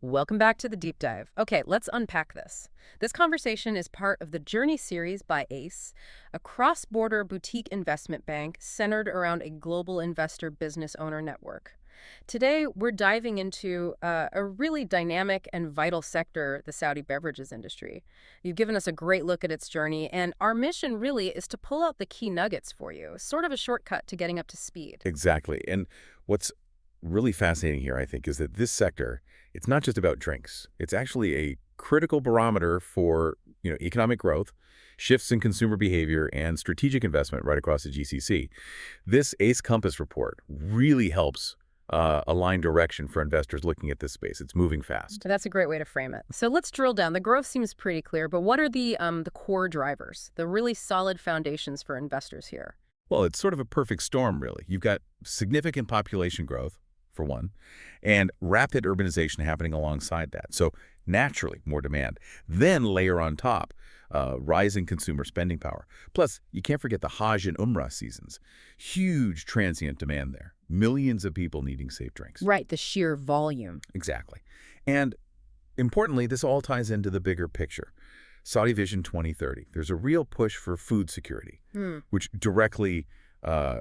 Welcome back to the deep dive. Okay, let's unpack this. This conversation is part of the Journey series by ACE, a cross-border boutique investment bank centered around a global investor business owner network. Today, we're diving into a really dynamic and vital sector, the Saudi beverages industry. You've given us a great look at its journey, and our mission really is to pull out the key nuggets for you, sort of a shortcut to getting up to speed. Exactly. And what's really fascinating here, I think, is that this sector, it's not just about drinks. It's actually a critical barometer for, economic growth, shifts in consumer behavior, and strategic investment right across the GCC. This ACE Compass report really helps align direction for investors looking at this space. It's moving fast. That's a great way to frame it. So let's drill down. The growth seems pretty clear, but what are the core drivers, the really solid foundations for investors here? Well, it's sort of a perfect storm, really. You've got significant population growth, for one, and rapid urbanization happening alongside that. So naturally, more demand. Then layer on top rising consumer spending power. Plus, you can't forget the Hajj and Umrah seasons. Huge transient demand there. Millions of people needing safe drinks. Right, the sheer volume. Exactly. And importantly, this all ties into the bigger picture. Saudi Vision 2030. There's a real push for food security, which directly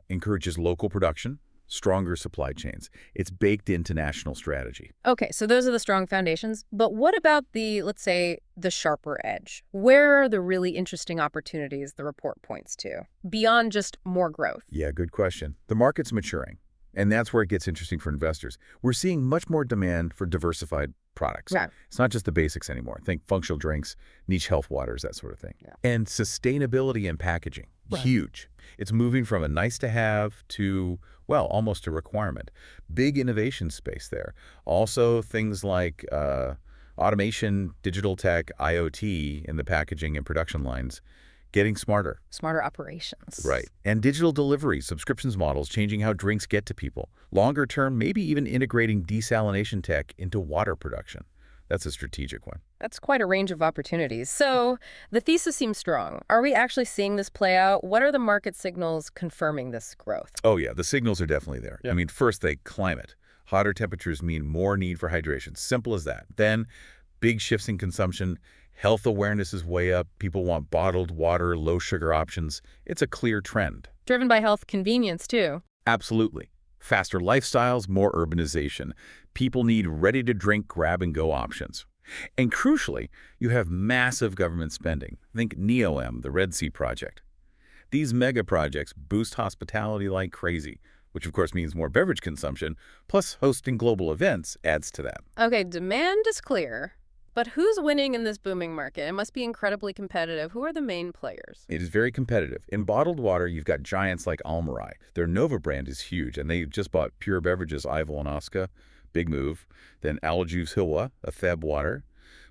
encourages local production, stronger supply chains. It's baked into national strategy. Okay, so those are the strong foundations. But what about let's say, the sharper edge? Where are the really interesting opportunities the report points to, beyond just more growth? Yeah, good question. The market's maturing, and that's where it gets interesting for investors. We're seeing much more demand for diversified products. Right. It's not just the basics anymore. Think functional drinks, niche health waters, that sort of thing. Yeah. And sustainability and packaging, Right. huge. It's moving from a nice to have to, well, almost a requirement. Big innovation space there. Also things like automation, digital tech, IoT in the packaging and production lines, getting smarter. Smarter operations. Right. And digital delivery, subscriptions models changing how drinks get to people. Longer term, maybe even integrating desalination tech into water production. That's a strategic one. That's quite a range of opportunities. So the thesis seems strong. Are we actually seeing this play out? What are the market signals confirming this growth? Oh, yeah, the signals are definitely there. Yeah. I mean, first, climate. Hotter temperatures mean more need for hydration. Simple as that. Then, big shifts in consumption. Health awareness is way up. People want bottled water, low-sugar options. It's a clear trend. Driven by health convenience, too. Absolutely. Faster lifestyles, more urbanization. People need ready-to-drink grab-and-go options. And crucially, you have massive government spending. Think NEOM, the Red Sea Project. These mega projects boost hospitality like crazy, which of course means more beverage consumption, plus hosting global events adds to that. Okay, demand is clear. But who's winning in this booming market? It must be incredibly competitive. Who are the main players? It is very competitive. In bottled water, you've got giants like Almarai. Their Nova brand is huge, and they just bought Pure Beverages, Ival and Oscar. Big move. Then Alju's Hilwa, a Theb water.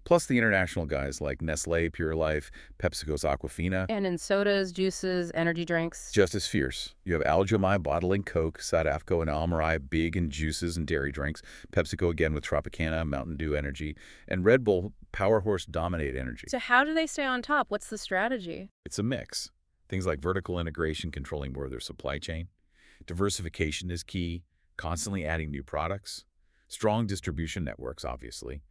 Plus the international guys like Nestle, Pure Life, PepsiCo's Aquafina. And in sodas, juices, energy drinks? Just as fierce. You have Al-Jamai bottling Coke, Sadafco and Almarai big in juices and dairy drinks. PepsiCo again with Tropicana, Mountain Dew Energy. And Red Bull, Power Horse Dominate Energy. So how do they stay on top? What's the strategy? It's a mix. Things like vertical integration, controlling more of their supply chain. Diversification is key. Constantly adding new products. Strong distribution networks, obviously.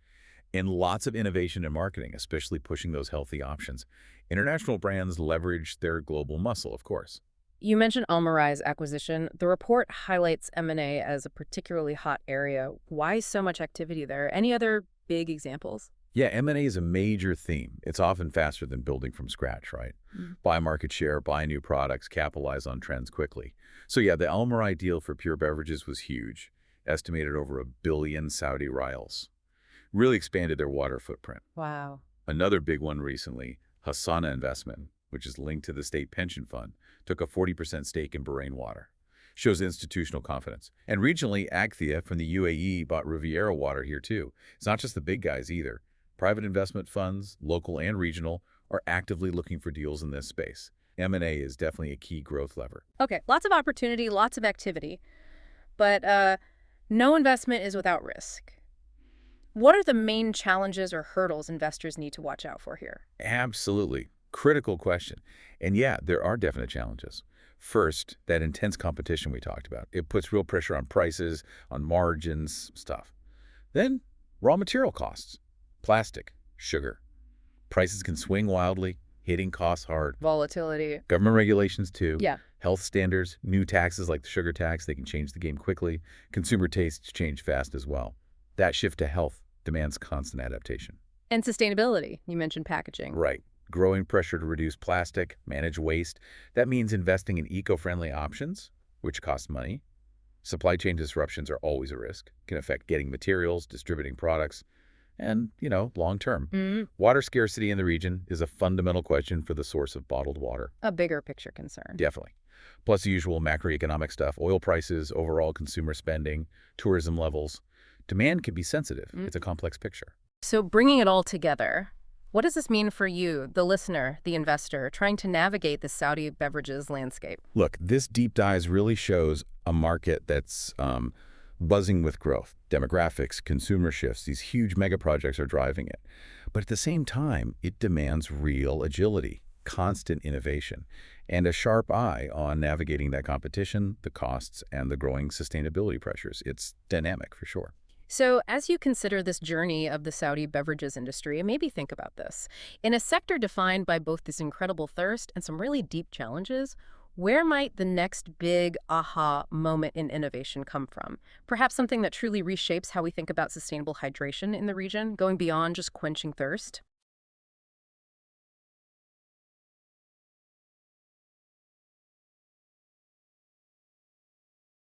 And lots of innovation in marketing, especially pushing those healthy options. International brands leverage their global muscle, of course. You mentioned Almarai's acquisition. The report highlights M&A as a particularly hot area. Why so much activity there? Any other big examples? Yeah, M&A is a major theme. It's often faster than building from scratch, right? Buy market share, buy new products, capitalize on trends quickly. So yeah, the Almarai deal for Pure Beverages was huge, estimated over 1 billion Saudi riyals. Really expanded their water footprint. Wow. Another big one recently, Hassana Investment, which is linked to the state pension fund, took a 40% stake in Bahrain Water. Shows institutional confidence. And regionally, Agthia from the UAE bought Riviera Water here too. It's not just the big guys either. Private investment funds, local and regional, are actively looking for deals in this space. M&A is definitely a key growth lever. Okay, lots of opportunity, lots of activity. But no investment is without risk. What are the main challenges or hurdles investors need to watch out for here? Absolutely. Critical question. And yeah, there are definite challenges. First, that intense competition we talked about. It puts real pressure on prices, on margins, stuff. Then, Raw material costs, plastic, sugar. Prices can swing wildly, hitting costs hard. Volatility. Government regulations, too. Yeah. Health standards, new taxes like the sugar tax, they can change the game quickly. Consumer tastes change fast as well. That shift to health demands constant adaptation. And sustainability. You mentioned packaging. Right. Growing pressure to reduce plastic, manage waste. That means investing in eco-friendly options, which cost money. Supply chain disruptions are always a risk, can affect getting materials, distributing products, and, long term. Mm, Water scarcity in the region is a fundamental question for the source of bottled water. a bigger picture concern. Definitely. Plus the usual macroeconomic stuff, oil prices, overall consumer spending, tourism levels. Demand can be sensitive. Mm. It's a complex picture. So bringing it all together, what does this mean for you, the listener, the investor, trying to navigate the Saudi beverages landscape? Look, this deep dive really shows a market that's buzzing with growth. Demographics, consumer shifts, these huge mega projects are driving it. But at the same time, it demands real agility, constant innovation, and a sharp eye on navigating that competition, the costs, and the growing sustainability pressures. It's dynamic for sure. So as you consider this journey of the Saudi beverages industry, maybe think about this. In a sector defined by both this incredible thirst and some really deep challenges, where might the next big aha moment in innovation come from? Perhaps something that truly reshapes how we think about sustainable hydration in the region, going beyond just quenching thirst?